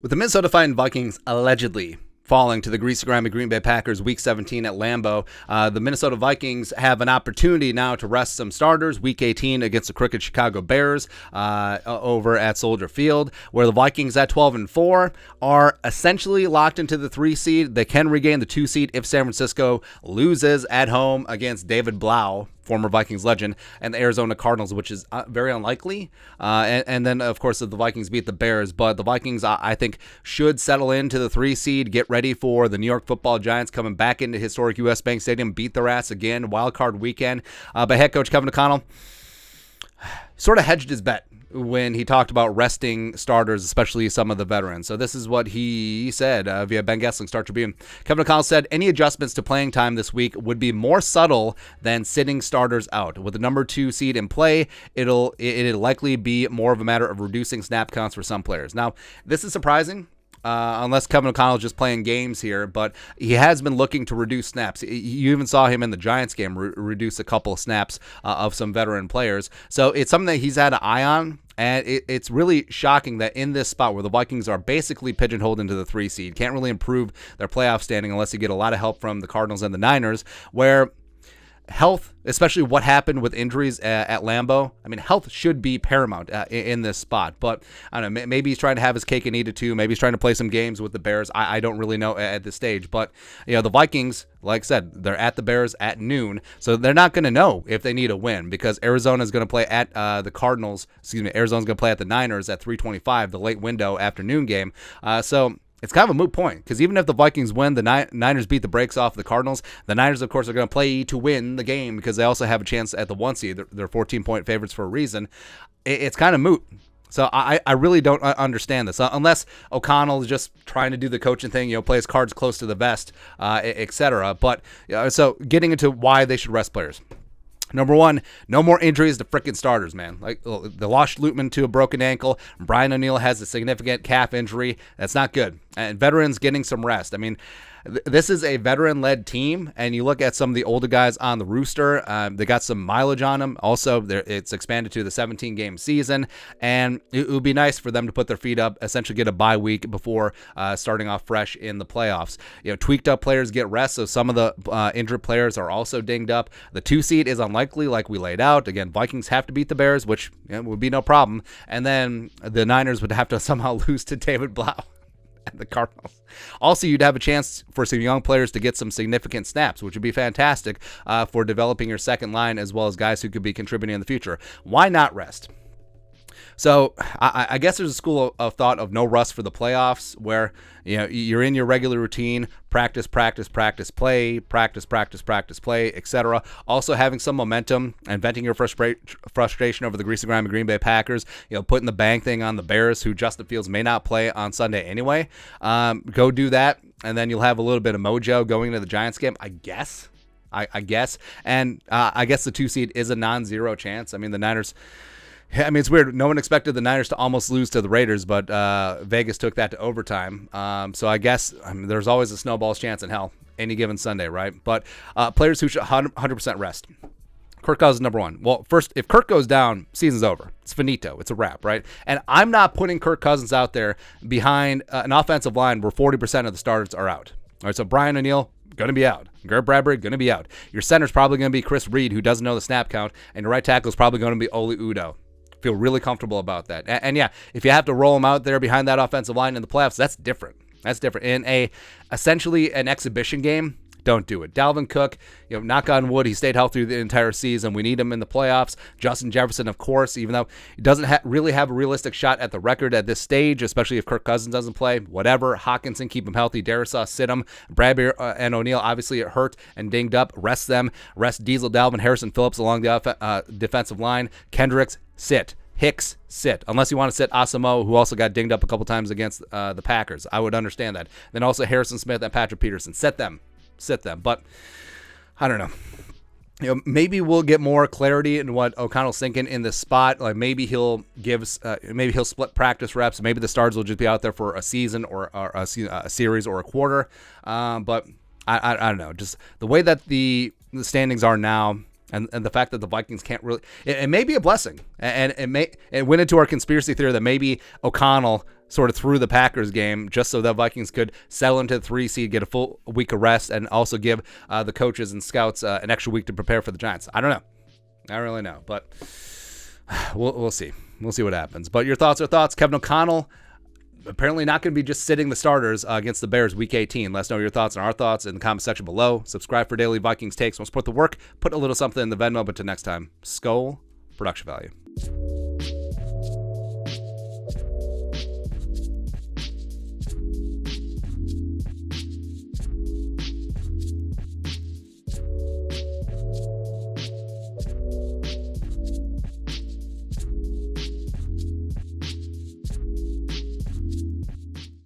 With the Minnesota Fighting Vikings allegedly falling to the greasy grimy Green Bay Packers Week 17 at Lambeau, the Minnesota Vikings have an opportunity now to rest some starters Week 18 against the crooked Chicago Bears over at Soldier Field, where the Vikings at 12-4 are essentially locked into the 3 seed. They can regain the 2 seed if San Francisco loses at home against David Blau, former Vikings legend, and the Arizona Cardinals, which is very unlikely. And then, of course, if the Vikings beat the Bears. But the Vikings, I think, should settle into the 3 seed, get ready for the New York Football Giants coming back into historic U.S. Bank Stadium, beat their ass again, wild card weekend. But head coach Kevin O'Connell sort of hedged his bet when he talked about resting starters, especially some of the veterans. So this is what he said via Ben Gessling, Star Tribune. Kevin O'Connell said, any adjustments to playing time this week would be more subtle than sitting starters out. With the number 2 seed in play, it'll likely be more of a matter of reducing snap counts for some players. Now, this is surprising. Unless Kevin O'Connell is just playing games here, but he has been looking to reduce snaps. You even saw him in the Giants game reduce a couple of snaps of some veteran players. So it's something that he's had an eye on, and it's really shocking that in this spot where the Vikings are basically pigeonholed into the 3 seed, can't really improve their playoff standing unless you get a lot of help from the Cardinals and the Niners, where health, especially what happened with injuries at Lambeau, I mean, health should be paramount in this spot. But I don't know, maybe he's trying to have his cake and eat it too. Maybe he's trying to play some games with the Bears. I don't really know at this stage. But the Vikings, like I said, they're at the Bears at noon, so they're not going to know if they need a win because Arizona is going to play at the Cardinals. Arizona's going to play at the Niners at 3:25, the late window afternoon game. So it's kind of a moot point because even if the Vikings win, the Niners beat the brakes off the Cardinals. The Niners, of course, are going to play to win the game because they also have a chance at the 1 seed. They're 14-point favorites for a reason. It's kind of moot. So I really don't understand this unless O'Connell is just trying to do the coaching thing, play his cards close to the vest, etc. But so getting into why they should rest players. Number 1, no more injuries to freaking starters, man. Like they lost Lutman to a broken ankle. Brian O'Neill has a significant calf injury. That's not good. And veterans getting some rest. I mean, this is a veteran-led team, and you look at some of the older guys on the roster. They got some mileage on them. Also, it's expanded to the 17-game season, and it would be nice for them to put their feet up, essentially get a bye week before starting off fresh in the playoffs. Tweaked-up players get rest, so some of the injured players are also dinged up. The 2 seed is unlikely, like we laid out. Again, Vikings have to beat the Bears, which would be no problem, and then the Niners would have to somehow lose to David Blau and the Cardinals. Also, you'd have a chance for some young players to get some significant snaps, which would be fantastic for developing your second line as well as guys who could be contributing in the future. Why not rest? So I guess there's a school of thought of no rust for the playoffs where you're in your regular routine, practice, play, etc. Also having some momentum and venting your frustration over the greasy grimy Green Bay Packers, putting the bang thing on the Bears, who Justin Fields may not play on Sunday anyway. Go do that, and then you'll have a little bit of mojo going into the Giants game, I guess. And I guess the 2 seed is a non-zero chance. I mean, the Niners... I mean, it's weird. No one expected the Niners to almost lose to the Raiders, but Vegas took that to overtime. So I guess there's always a snowball's chance in hell any given Sunday, right? But players who should 100% rest. Kirk Cousins, number 1. Well, first, if Kirk goes down, season's over. It's finito. It's a wrap, right? And I'm not putting Kirk Cousins out there behind an offensive line where 40% of the starters are out. All right, so Brian O'Neill, going to be out. Garrett Bradbury, going to be out. Your center's probably going to be Chris Reed, who doesn't know the snap count, and your right tackle is probably going to be Oli Udoh. Feel really comfortable about that. And yeah, if you have to roll them out there behind that offensive line in the playoffs, that's different. In essentially an exhibition game, don't do it. Dalvin Cook, knock on wood, he stayed healthy the entire season. We need him in the playoffs. Justin Jefferson, of course, even though he doesn't really have a realistic shot at the record at this stage, especially if Kirk Cousins doesn't play. Whatever. Hawkinson, keep him healthy. Darisaw, sit him. Bradbury and O'Neill, obviously hurt and dinged up. Rest them. Rest Diesel, Dalvin, Harrison Phillips along the defensive line. Kendricks, sit. Hicks, sit. Unless you want to sit Asamoah, who also got dinged up a couple times against the Packers. I would understand that. Then also Harrison Smith and Patrick Peterson. Sit them. But I don't know. Maybe we'll get more clarity in what O'Connell's thinking in this spot. Like maybe he'll split practice reps. Maybe the stars will just be out there for a season or a series or a quarter. But I don't know. Just the way that the standings are now, And the fact that the Vikings can't really, it may be a blessing, and it went into our conspiracy theory that maybe O'Connell sort of threw the Packers game just so the Vikings could settle into the 3 seed, get a full week of rest, and also give the coaches and scouts an extra week to prepare for the Giants. I don't know. I don't really know, but we'll see. We'll see what happens. But your thoughts are thoughts. Kevin O'Connell apparently not going to be just sitting the starters against the Bears week 18. Let us know your thoughts and our thoughts in the comment section below. Subscribe for daily Vikings takes. We'll support the work. Put a little something in the Venmo. But till next time, Skol, production value.